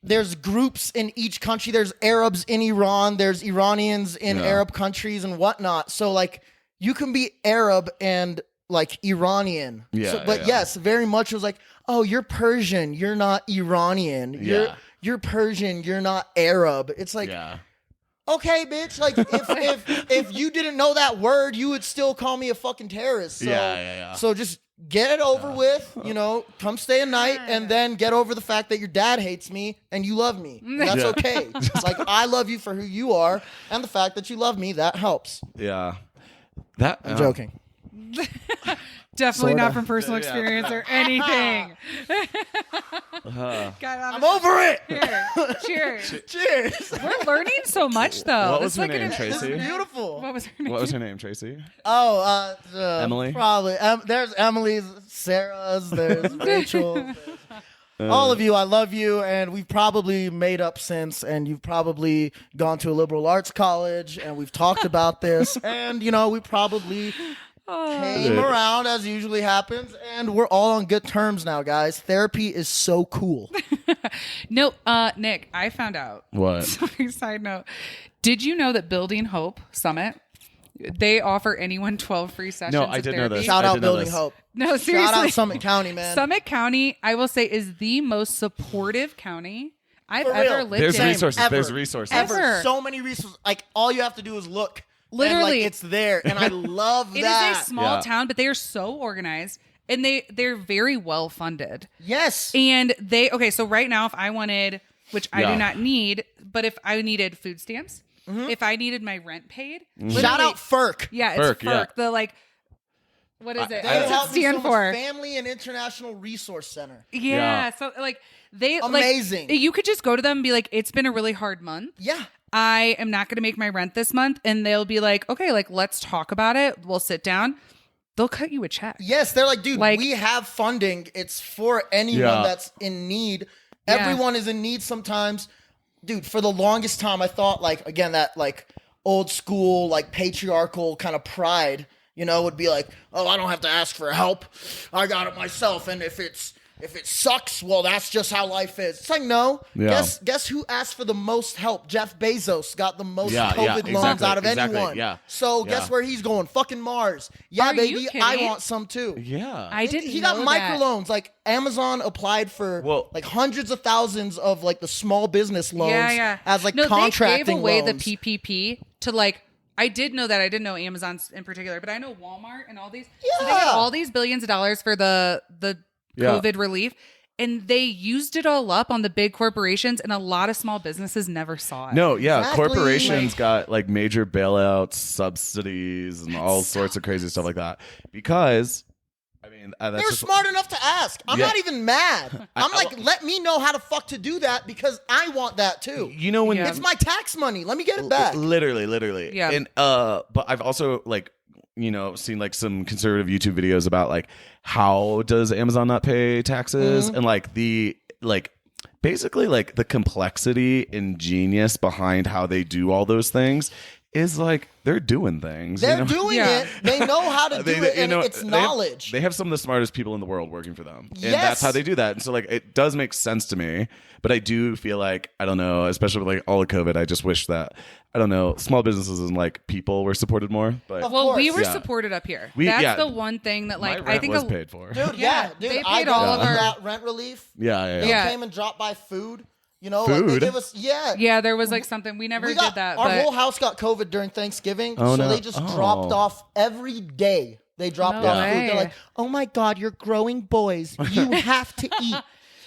There's groups in each country. There's Arabs in Iran. There's Iranians in Arab countries and whatnot. So like you can be Arab and like Iranian. Yeah, So, but yeah. yes, very much it was like, oh, you're Persian. You're not Iranian. Yeah. You're Persian. You're not Arab. It's like, yeah. okay, bitch. Like if you didn't know that word, you would still call me a fucking terrorist. So, Yeah. So just get it over with, you know, come stay a night and then get over the fact that your dad hates me and you love me. And that's Yeah. okay. Like, I love you for who you are and the fact that you love me, that helps. Yeah. That I'm joking. Definitely not Sorta. from personal Yeah. experience or anything. God, I'm over it. Cheers. Cheers. We're learning so much, though. What This was her is like name, an- Tracy? This is beautiful. What was her name? What was her name, Tracy? Oh, Emily? Probably. There's Emily's, Sarah's, there's Rachel. All of you, I love you, and we've probably made up since, and you've probably gone to a liberal arts college, and we've talked about this, and, you know, we probably came around, as usually happens, and we're all on good terms now, guys. Therapy is so cool. No, Nick, I found out. What? Side note. Did you know that Building Hope Summit, they offer anyone 12 free sessions No, I of did know therapy? this. Shout I out did know Building this. Hope. No, seriously. Shout out Summit County, man. Summit County, I will say, is the most supportive county I've For ever real. lived There's in. resources. Ever. There's resources. Ever. So many resources. Like, all you have to do is look. Literally. And, like, it's there, and I love It that. is a small Yeah. town, but they are so organized and they're very well funded. Yes. And so right now, if I wanted, which I Yeah. do not need, but if I needed food stamps, if I needed my rent paid, Shout out FERC. yeah, it's FERC, FERC. yeah. The like, what is it? They What does help it me so stand much. for? Family and International Resource Center. Yeah. Yeah. So like they Amazing. Like, you could just go to them and be like, it's been a really hard month. Yeah. I am not going to make my rent this month. And they'll be like, okay, like, let's talk about it. We'll sit down. They'll cut you a check. Yes, they're like, dude, Like- we have funding. It's for anyone Yeah. that's in need. Yeah. Everyone is in need sometimes. Dude, for the longest time, I thought, like, again, that, like, old school, like, patriarchal kind of pride, you know, would be like, oh, I don't have to ask for help. I got it myself. And if it sucks, well, that's just how life is. It's like, no. Yeah. Guess who asked for the most help? Jeff Bezos got the most Yeah, COVID yeah, loans exactly, out of exactly, anyone. yeah. So Yeah. guess where he's going? Fucking Mars. Yeah, Are you baby. I kidding? want some too. Yeah. I didn't He got know that. microloans. Like Amazon applied for like hundreds of thousands of like the small business loans as like contracting they gave away loans. the PPP to like, I did know that. I didn't know Amazon's in particular, but I know Walmart and all these. So they got all these billions of dollars for the Yeah. COVID relief. And they used it all up on the big corporations, and a lot of small businesses never saw it. No, yeah, Exactly. corporations got like major bailouts, subsidies, and all sorts of crazy stuff like that. Because, I mean, that's They're just, smart enough to ask. I'm Yeah. not even mad. I'm like, let me know how the fuck to do that because I want that too. you know when Yeah. It's my tax money. Let me get it back. Literally. Yeah. And but I've also like, you know, seen like some conservative YouTube videos about like how does Amazon not pay taxes and like the like basically like the complexity and genius behind how they do all those things is like they're doing things. They're doing Yeah. it. They know how to do it, and it's they knowledge. They have some of the smartest people in the world working for them, and Yes. that's how they do that. And so, like, it does make sense to me. But I do feel like, I don't know, especially with like all of COVID, I just wish that, I don't know, small businesses and like people were supported more. But Of Well, we course. were Yeah. supported up here. We- That's yeah. the one thing that, my like, rent I think was paid for. Dude, Yeah, dude, they I paid got all of our- that rent relief. Yeah. They came and dropped by food. You know, like they Food? give us, Yeah, there was like something we never We did got that. our but whole house got COVID during Thanksgiving, Oh, so no. they just Oh. dropped off every day. They dropped No off way. food. They're like, "Oh my God, you're growing boys. You have to eat."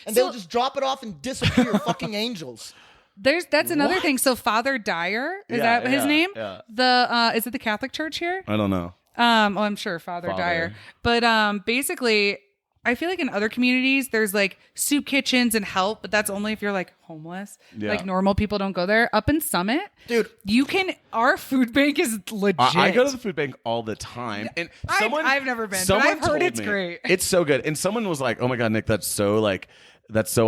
And they'll just drop it off and disappear. Fucking angels. that's another thing. So Father Dyer, is Yeah, that his yeah, name? yeah. The is it the Catholic Church here? I don't know. I'm sure Father Dyer. But basically, I feel like in other communities there's like soup kitchens and help, but that's only if you're like homeless. Yeah. Like normal people don't go there. Up in Summit, Dude. our food bank is legit. I go to the food bank all the time, and I've never been, but someone I've heard told it's me- great. It's so good, and someone was like, "Oh my God, Nick, that's so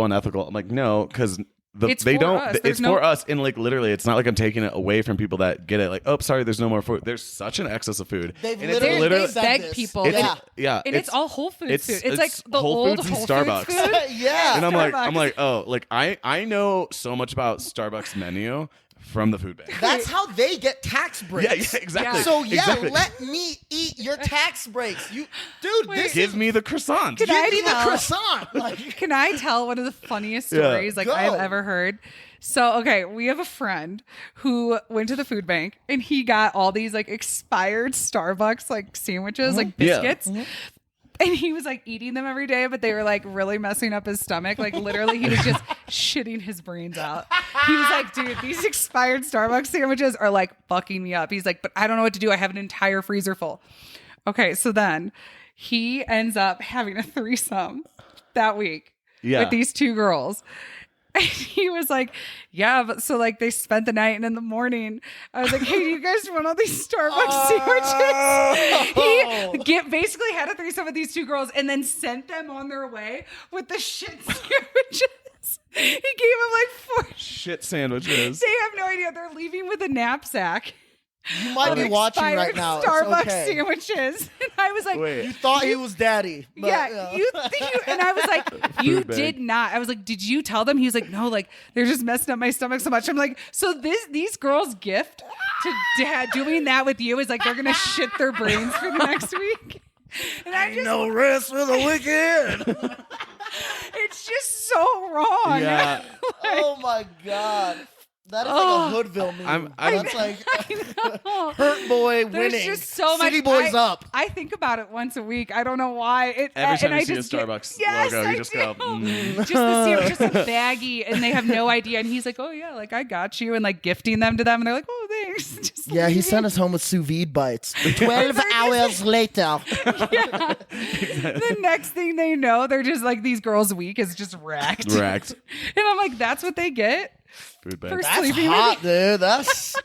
unethical." I'm like, no, because It's they for don't. us. It's There's no- for us, and like literally, it's not like I'm taking it away from people that get it. Like, oh, sorry, there's no more food. There's such an excess of food. They've And it's literally they said beg this. people. It's, Yeah. yeah, And it's all Whole Foods food. It's like the Whole old Foods and Whole Starbucks. Foods food. Yeah. And I'm Starbucks. like, oh, like I know so much about Starbucks menu from the food bank. That's how they get tax breaks. Yeah, exactly. Yeah. So yeah, exactly. let me eat your tax breaks. Dude, this Give me the croissant. Can I give me the tell- croissant. Like, Can I tell one of the funniest Yeah. stories like Go. I've ever heard? So, okay, we have a friend who went to the food bank and he got all these like expired Starbucks like sandwiches, like Yeah. biscuits. And he was like eating them every day, but they were like really messing up his stomach. Like literally, he was just shitting his brains out. He was like, dude, these expired Starbucks sandwiches are like fucking me up. He's like, but I don't know what to do. I have an entire freezer full. Okay, so then he ends up having a threesome that week Yeah. with these two girls. And he was like, yeah, but so like they spent the night, and in the morning, I was like, hey, do you guys want all these Starbucks sandwiches? He basically had a threesome with these two girls and then sent them on their way with the shit sandwiches. He gave them like 4. Shit sandwiches. They have no idea. They're leaving with a knapsack. you might be of watching right expired now. Starbucks It's okay. sandwiches. And I was like, Wait. You thought he was daddy. But, yeah, you and I was like, you Food bag. did not. I was like, did you tell them? He was like, no, like they're just messing up my stomach so much. I'm like, so these girls' gift to dad doing that with you is like they're gonna shit their brains for the next week. And I just, no rest for the wicked. it's just so wrong. Yeah. Oh my God. That is Oh. like a Hoodville meme. I'm- That's like I know. Hurt Boy There's winning. just so much. City Boys up. I think about it once a week. I don't know why. Every time and you I see a just get- Starbucks yes, logo, I you just do. go, Just the sandwich, just a baggie, and they have no idea. And he's like, "Oh yeah, like I got you," and like gifting them to them, and they're like, "Oh thanks." Just Yeah, he leaving. sent us home with sous vide bites. 12 hours later. Yeah. The next thing they know, they're just like these girls' week is just wrecked. Wrecked. And I'm like, that's what they get. Food bag. For That's sleeping hot, dude. That's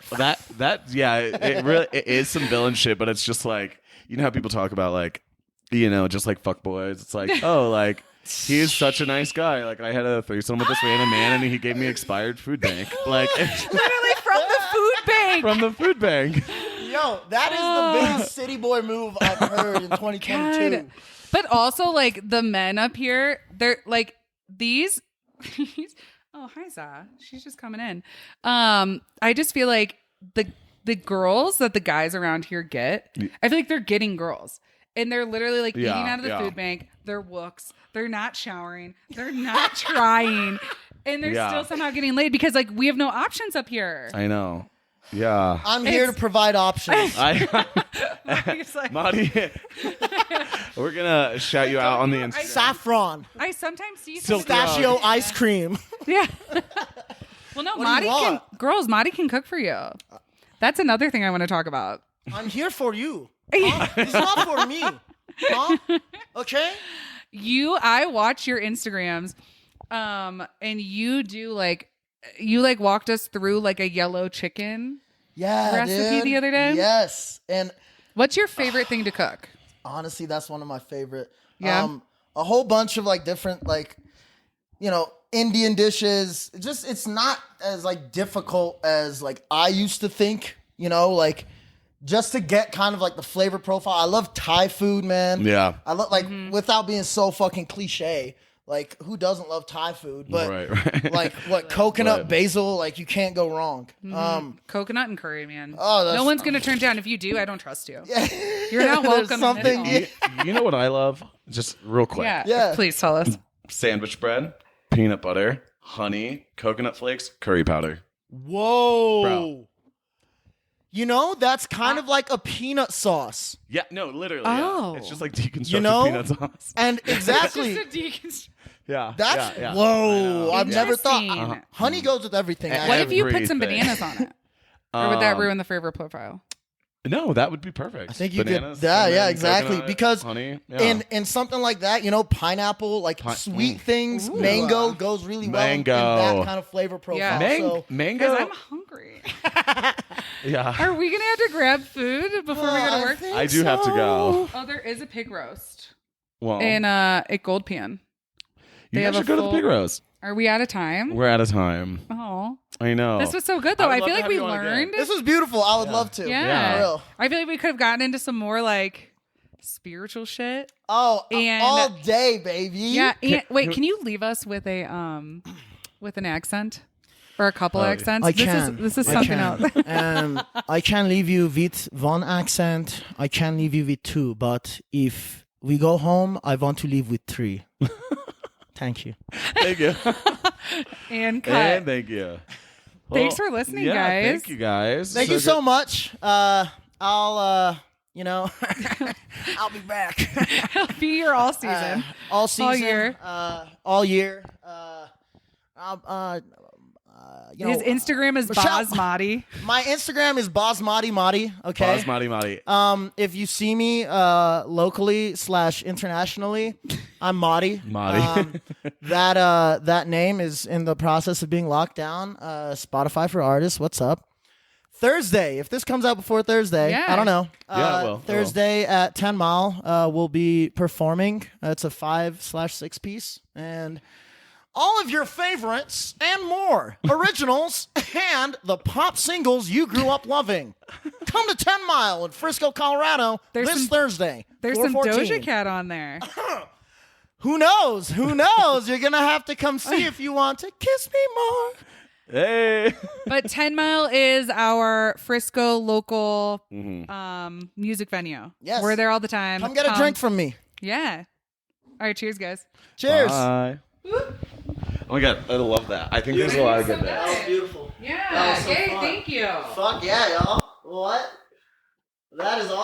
Yeah, it really it is some villain shit, but it's just like, you know how people talk about like, you know, just like fuck boys. It's like, oh, like he is such a nice guy. Like I had a threesome with this random man and he gave me expired food bank. Like Literally from the food bank. from the food bank. yo, that is the biggest city boy move I've heard in 2022. God. But also like the men up here, they're like these. Oh, hi Za. She's just coming in. I just feel like the girls that the guys around here get, I feel like they're getting girls. And they're literally like eating out of the food bank. They're wooks. They're not showering. They're not trying. And they're Yeah. still somehow getting laid because like we have no options up here. I know. Yeah. I'm here to provide options. It's like- Mah-di, we're gonna shout you out on the Instagram. Saffron. I sometimes see some of Silk these- Pistachio ice cream. Yeah. Well, no, What do you Mah-di can want? girls. Mah-di can cook for you. That's another thing I want to talk about. I'm here for you. Huh? It's not for me. Huh? Okay? I watch your Instagrams, and you do like you like walked us through like a yellow chicken. Yeah, Recipe dude. the other day? Yes. And What's your favorite thing to cook? honestly, that's one of my favorite. Yeah. A whole bunch of like different like, you know, Indian dishes. It's not as like difficult as like I used to think. you know, like just to get kind of like the flavor profile. I love Thai food, man. Yeah. I love like without being so fucking cliche. Like who doesn't love Thai food? But Right. like what coconut Right. basil, like you can't go wrong. Coconut and curry, man. Oh, that's- no one's gonna turn down. If you do, I don't trust you. Yeah. You're not There's welcome. something. in You know what I love? Just real quick. Yeah. Yeah. Please tell us. Sandwich bread, peanut butter, honey, coconut flakes, curry powder. Whoa. Bro. You know, that's kind of like a peanut sauce. Yeah, no, literally. Oh. Yeah. It's just like deconstructed You know? peanut sauce. And exactly. Yeah. That's yeah. whoa. I've never thought Interesting. honey goes with everything. What if you put some Everything. bananas on it? Or would that Um, ruin the flavor profile? No, that would be perfect. I think you Bananas, could. Yeah, cinnamon, exactly. coconut, Because honey. Yeah. in something like that, you know, pineapple, like sweet things, Ooh. mango goes really well in Mango. that kind of flavor profile. Yeah. So, Mango. Because I'm hungry. Yeah. Are we gonna have to grab food before we go to work? I do have to go. Oh, there is a pig roast Well, in at Gold Pan. you they guys have a should go to the full- pig roast. Are we out of time? We're out of time. Oh, I know. this was so good though. I I, would feel love to like have we you on again. learned. this was beautiful. I would love to. Yeah. For real. I feel like we could have gotten into some more like spiritual shit. Oh, And- all day, baby. Yeah. And, wait, can you leave us with a with an accent or a couple accents? This is something else. I can leave you with one accent. I can leave you with two. But if we go home, I want to leave with three. Thank you. Thank you. Uh, And cut. And thank you. Thanks for listening, yeah, guys. Thank you, guys. Thank you so much. I'll you know, I'll be back. It'll be your all season. All season, All year. all year. You know, His Instagram is Michelle- Basmati. my Instagram is Mah-di. Okay. Basmati. If you see me locally / internationally, I'm Mah-di. Mah-di. That name is in the process of being locked down. Spotify for artists. What's up? Thursday. If this comes out before Thursday, Yeah. I don't know. Yeah, it will. Thursday at 10 Mile, we'll be performing. It's a 5/6 piece, and all of your favorites and more originals and the pop singles you grew up loving. Come to 10 Mile in Frisco, Colorado this Thursday. There's some 4/14. Doja Cat on there. Who knows? Who knows? You're going to have to come see if you want to kiss me more. Hey. But 10 Mile is our Frisco local music venue. Yes. We're there all the time. Come get a drink from me. Yeah. All right, cheers, guys. Cheers. Bye. Oh my god, I love that. I think there's a lot of good That there. was beautiful. Yeah. That was so fun. Thank you. Fuck yeah, y'all. What? That is awesome.